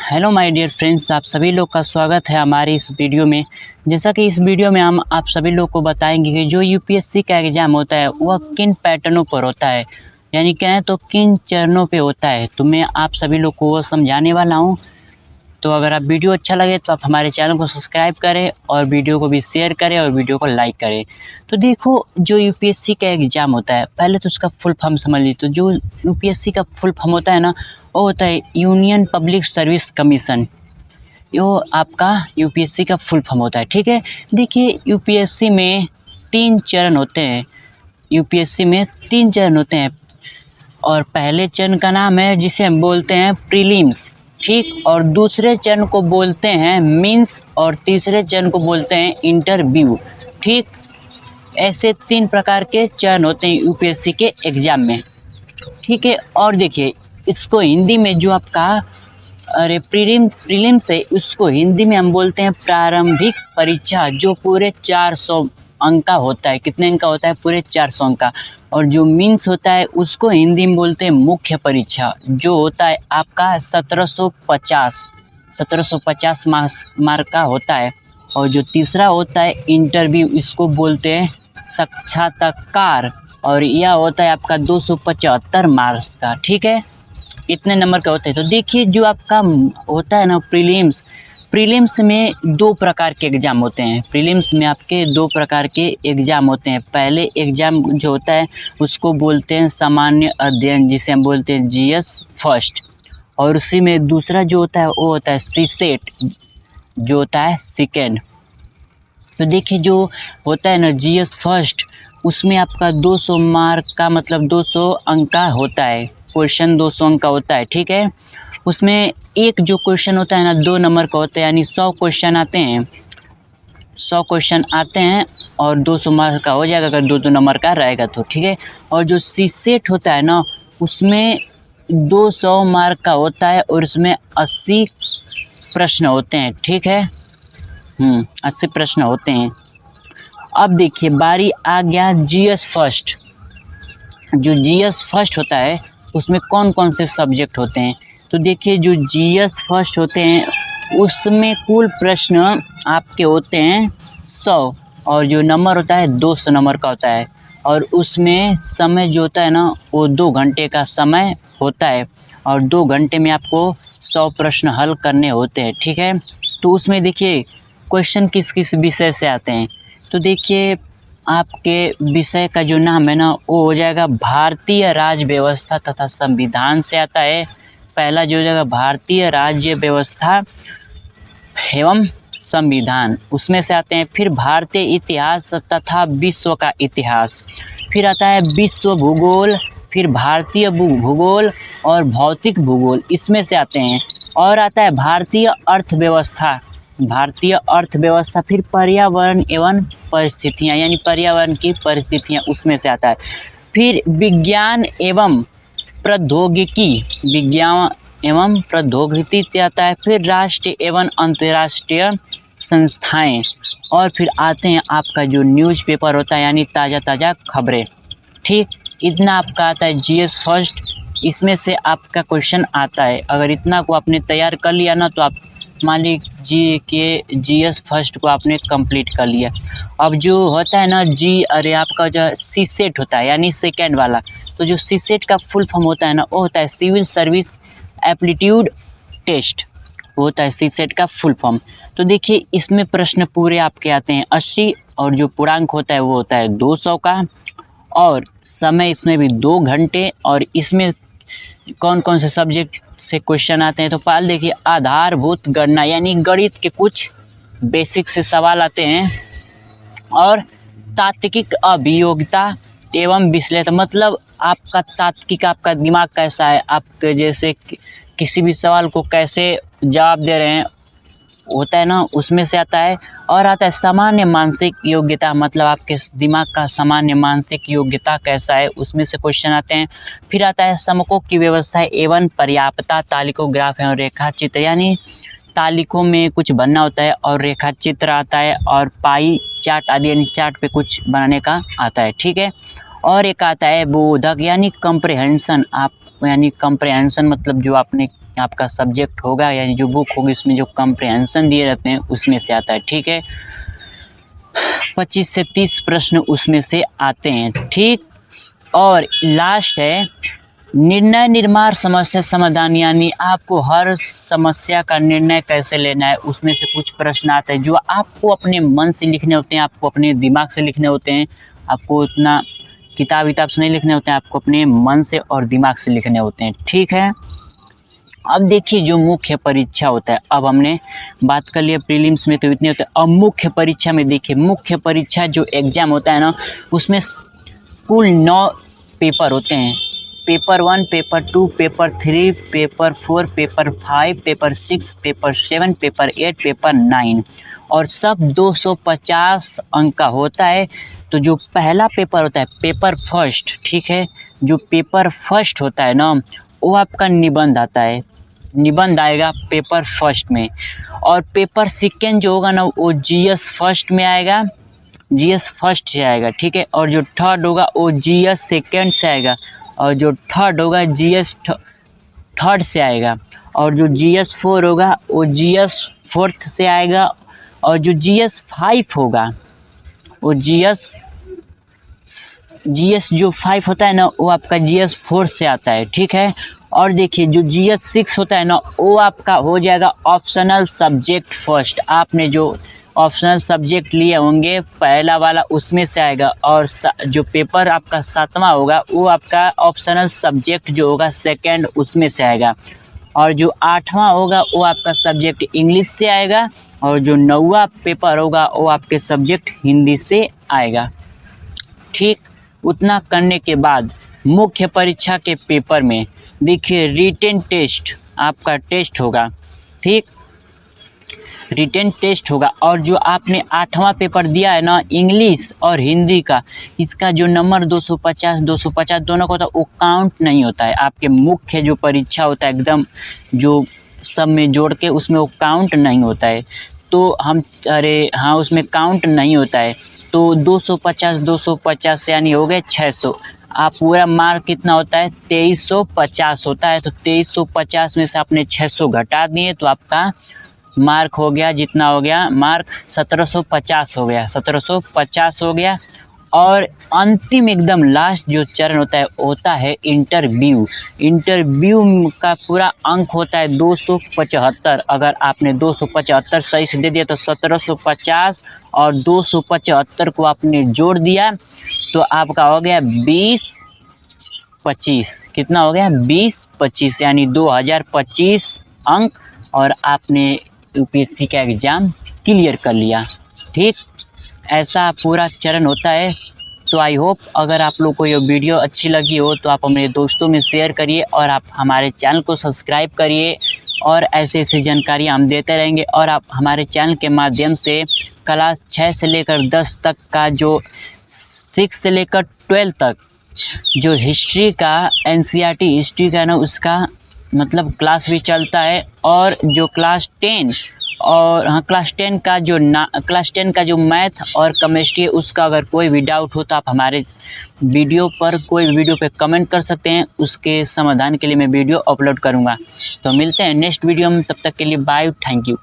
Hello my dear friends, आप सभी लोग का स्वागत है हमारे इस वीडियो में। जैसा कि इस वीडियो में हम आप सभी लोग को बताएंगे कि जो यूपीएससी का एग्ज़ाम होता है वह किन पैटर्नों पर होता है, यानी कहें तो किन चरणों पे होता है। तो मैं आप सभी लोग को वो समझाने वाला हूँ। तो अगर आप वीडियो अच्छा लगे तो आप हमारे चैनल को सब्सक्राइब करें और वीडियो को भी शेयर करें और वीडियो को लाइक करें। तो देखो, जो यूपीएससी का एग्ज़ाम होता है, पहले तो उसका फुल फॉर्म समझ लीजिए। तो जो यूपीएससी का फुल फॉर्म होता है ना, वो होता है यूनियन पब्लिक सर्विस कमीशन। यो आपका यूपीएससी का फुल फॉर्म होता है, ठीक है। देखिए, यूपीएससी में 3 चरण होते हैं। यूपीएससी में 3 चरण होते हैं और पहले चरण का नाम है जिसे हम बोलते हैं प्रीलिम्स, ठीक। और दूसरे चरण को बोलते हैं मेंस और तीसरे चरण को बोलते हैं इंटरव्यू, ठीक। ऐसे 3 प्रकार के चरण होते हैं यूपीएससी के एग्ज़ाम में, ठीक है। और देखिए, इसको हिंदी में जो आपका प्रीलिम्स है, उसको हिंदी में हम बोलते हैं प्रारंभिक परीक्षा, जो पूरे 400 अंक का होता है। कितने अंक का होता है? पूरे 400 अंक का। और जो मेंस होता है उसको हिंदी में बोलते हैं मुख्य परीक्षा, जो होता है आपका 1750 मार्क का होता है। और जो तीसरा होता है इंटरव्यू, इसको बोलते हैं साक्षात्कार, और यह होता है आपका 275 मार्क्स का, ठीक है। इतने नंबर का होता है। तो देखिए, जो आपका होता है ना प्रीलिम्स में 2 प्रकार के एग्ज़ाम होते हैं। प्रीलिम्स में आपके 2 प्रकार के एग्ज़ाम होते हैं। पहले एग्ज़ाम जो होता है उसको बोलते हैं सामान्य अध्ययन, जिसे हम बोलते हैं जीएस फर्स्ट। और उसी में दूसरा जो होता है वो होता है सीसेट, जो होता है सेकेंड। तो देखिए, जो होता है ना जीएस फर्स्ट, उसमें आपका 200 मार्क का, मतलब 200 अंक का होता है। क्वेश्चन 200 अंक का होता है, ठीक है। उसमें एक जो क्वेश्चन होता है ना 2 नंबर का होता है, यानी 100 क्वेश्चन आते हैं। 100 क्वेश्चन आते हैं और 200 मार्क का हो जाएगा, अगर 2-2 नंबर का रहेगा तो, ठीक है। और जो सीसेट होता है ना, उसमें 200 मार्क का होता है और उसमें 80 प्रश्न होते हैं, ठीक है। 80 प्रश्न होते हैं। अब देखिए, बारी आ गया जीएस फर्स्ट। जो जीएस फर्स्ट होता है उसमें कौन कौन से सब्जेक्ट होते हैं? तो देखिए, जो जीएस फर्स्ट होते हैं उसमें कुल प्रश्न आपके होते हैं 100, और जो नंबर होता है 200 नंबर का होता है। और उसमें समय जो होता है ना, वो 2 घंटे का समय होता है, और 2 घंटे में आपको 100 प्रश्न हल करने होते हैं, ठीक है। तो उसमें देखिए, क्वेश्चन किस किस विषय से आते हैं। तो देखिए, आपके विषय का जो नाम है ना, वो हो जाएगा भारतीय राज्य व्यवस्था तथा संविधान से आता है। पहला जो हो जाएगा भारतीय राज्य व्यवस्था एवं संविधान, उसमें से आते हैं। फिर भारतीय इतिहास तथा विश्व का इतिहास, फिर आता है विश्व भूगोल, फिर भारतीय भूगोल और भौतिक भूगोल, इसमें से आते हैं। और आता है भारतीय अर्थव्यवस्था, फिर पर्यावरण एवं परिस्थितियाँ, यानी पर्यावरण की परिस्थितियाँ, उसमें से आता है। फिर विज्ञान एवं प्रौद्योगिकी से आता है। फिर राष्ट्रीय एवं अंतर्राष्ट्रीय संस्थाएं, और फिर आते हैं आपका जो न्यूज़पेपर होता है, यानी ताज़ा खबरें, ठीक। इतना आपका आता है जीएस फर्स्ट। इसमें से आपका क्वेश्चन आता है। अगर इतना को आपने तैयार कर लिया ना, तो आप मान लीजिए कि जीएस फर्स्ट को आपने कंप्लीट कर लिया। अब जो होता है ना आपका जो सीसेट होता है, यानी सेकेंड वाला, तो जो सीसेट का फुल फॉर्म होता है ना, वो होता है सिविल सर्विस एप्टीट्यूड टेस्ट, वो होता है सीसेट का फुल फॉर्म। तो देखिए, इसमें प्रश्न पूरे आपके आते हैं 80, और जो पूर्णांक होता है वो होता है 200 का, और समय इसमें भी 2 घंटे। और इसमें कौन कौन से सब्जेक्ट से क्वेश्चन आते हैं? तो पहले देखिए, आधारभूत गणना, यानी गणित के कुछ बेसिक से सवाल आते हैं। और तात्विक अभियोगिता एवं विश्लेषण, मतलब आपका तात्विक, आपका दिमाग कैसा है, आप जैसे किसी भी सवाल को कैसे जवाब दे रहे हैं, होता है ना, उसमें से आता है। और आता है सामान्य मानसिक योग्यता, मतलब आपके दिमाग का सामान्य मानसिक योग्यता कैसा है, उसमें से क्वेश्चन आते हैं। फिर आता है समकों की व्यवस्था एवं पर्याप्तता, तालिकों, ग्राफ एवं रेखा चित्र, यानी तालिकों में कुछ बनना होता है, और रेखा चित्र आता है, और पाई चार्ट आदि, यानी चार्ट पे कुछ बनाने का आता है, ठीक है। और एक आता है बोधक, यानी कंप्रेहेंशन, यानी कंप्रेहेंशन मतलब जो आपने आपका सब्जेक्ट होगा यानी जो बुक होगी उसमें जो कम्प्रिहेंशन दिए रहते हैं उसमें से आता है, ठीक है। 25 से 30 प्रश्न उसमें से आते हैं, ठीक। और लास्ट है निर्णय निर्माण समस्या समाधान, यानी आपको हर समस्या का निर्णय कैसे लेना है उसमें से कुछ प्रश्न आते हैं जो आपको अपने मन से लिखने होते हैं, आपको अपने दिमाग से लिखने होते हैं, आपको उतना किताब विताब से नहीं लिखने होते हैं, आपको अपने मन से और दिमाग से लिखने होते हैं, ठीक है। अब देखिए जो मुख्य परीक्षा होता है, अब हमने बात कर लिया प्रीलिम्स में तो इतने होते हैं। अब मुख्य परीक्षा में देखिए, मुख्य परीक्षा जो एग्ज़ाम होता है ना उसमें कुल 9 पेपर होते हैं। Paper 1, paper 2, paper 3, paper 4, paper 5, paper 6, paper 7, paper 8, paper 9 और सब 250 अंक का होता है। तो जो पहला पेपर होता है पेपर फर्स्ट, ठीक है, जो पेपर फर्स्ट होता है ना वो आपका निबंध आता है, निबंध आएगा पेपर फर्स्ट में। और पेपर सेकेंड जो होगा ना वो जीएस फर्स्ट में आएगा, जीएस फर्स्ट से आएगा, ठीक है। और जो थर्ड होगा वो जीएस सेकेंड से आएगा और जो थर्ड होगा जीएस थर्ड से आएगा और जो जीएस 4 होगा वो जीएस फोर्थ से आएगा और जो जीएस 5 होगा वो जीएस जो 5 होता है ना वो आपका जीएस 4 से आता है, ठीक है। और देखिए जो जीएस 6 होता है ना वो आपका हो जाएगा ऑप्शनल सब्जेक्ट फर्स्ट, आपने जो ऑप्शनल सब्जेक्ट लिए होंगे पहला वाला उसमें से आएगा। और जो पेपर आपका 7वां होगा वो आपका ऑप्शनल सब्जेक्ट जो होगा सेकंड उसमें से आएगा। और जो 8वां होगा वो आपका सब्जेक्ट इंग्लिश से आएगा और जो 9वां पेपर होगा वो आपके सब्जेक्ट हिंदी से आएगा, ठीक। उतना करने के बाद मुख्य परीक्षा के पेपर में देखिए रिटेन टेस्ट आपका टेस्ट होगा, ठीक, रिटेन टेस्ट होगा। और जो आपने 8वां पेपर दिया है ना इंग्लिश और हिंदी का, इसका जो नंबर 250 दोनों का होता है वो काउंट नहीं होता है। आपके मुख्य जो परीक्षा होता है एकदम जो सब में जोड़ के उसमें वो काउंट नहीं होता है। तो हम उसमें काउंट नहीं होता है। तो 250 यानी हो गए 600। आप पूरा मार्क कितना होता है 2350 होता है। तो 2350 में से आपने 600 घटा दिए तो आपका मार्क हो गया, जितना हो गया मार्क 1750 हो गया, 1750 हो गया। और अंतिम एकदम लास्ट जो चरण होता है इंटरव्यू। इंटरव्यू का पूरा अंक होता है 275। अगर आपने 275 सही से दे दिया तो 1750 और 275 को आपने जोड़ दिया तो आपका हो गया 20-25। कितना हो गया 20-25 यानी 2025 अंक और आपने यूपीएससी का एग्ज़ाम क्लियर कर लिया, ठीक। ऐसा पूरा चरण होता है। तो आई होप अगर आप लोग को ये वीडियो अच्छी लगी हो तो आप अपने दोस्तों में शेयर करिए और आप हमारे चैनल को सब्सक्राइब करिए और ऐसे जानकारी हम देते रहेंगे। और आप हमारे चैनल के माध्यम से क्लास 6 से लेकर 10 तक का जो 6 से लेकर 12 तक जो हिस्ट्री का एनसीईआरटी हिस्ट्री का ना उसका मतलब क्लास भी चलता है। और जो क्लास 10 का जो मैथ और केमिस्ट्री है उसका अगर कोई भी डाउट हो तो आप हमारे वीडियो पर कोई वीडियो पे कमेंट कर सकते हैं, उसके समाधान के लिए मैं वीडियो अपलोड करूँगा। तो मिलते हैं नेक्स्ट वीडियो में, तब तक के लिए बाय, थैंक यू।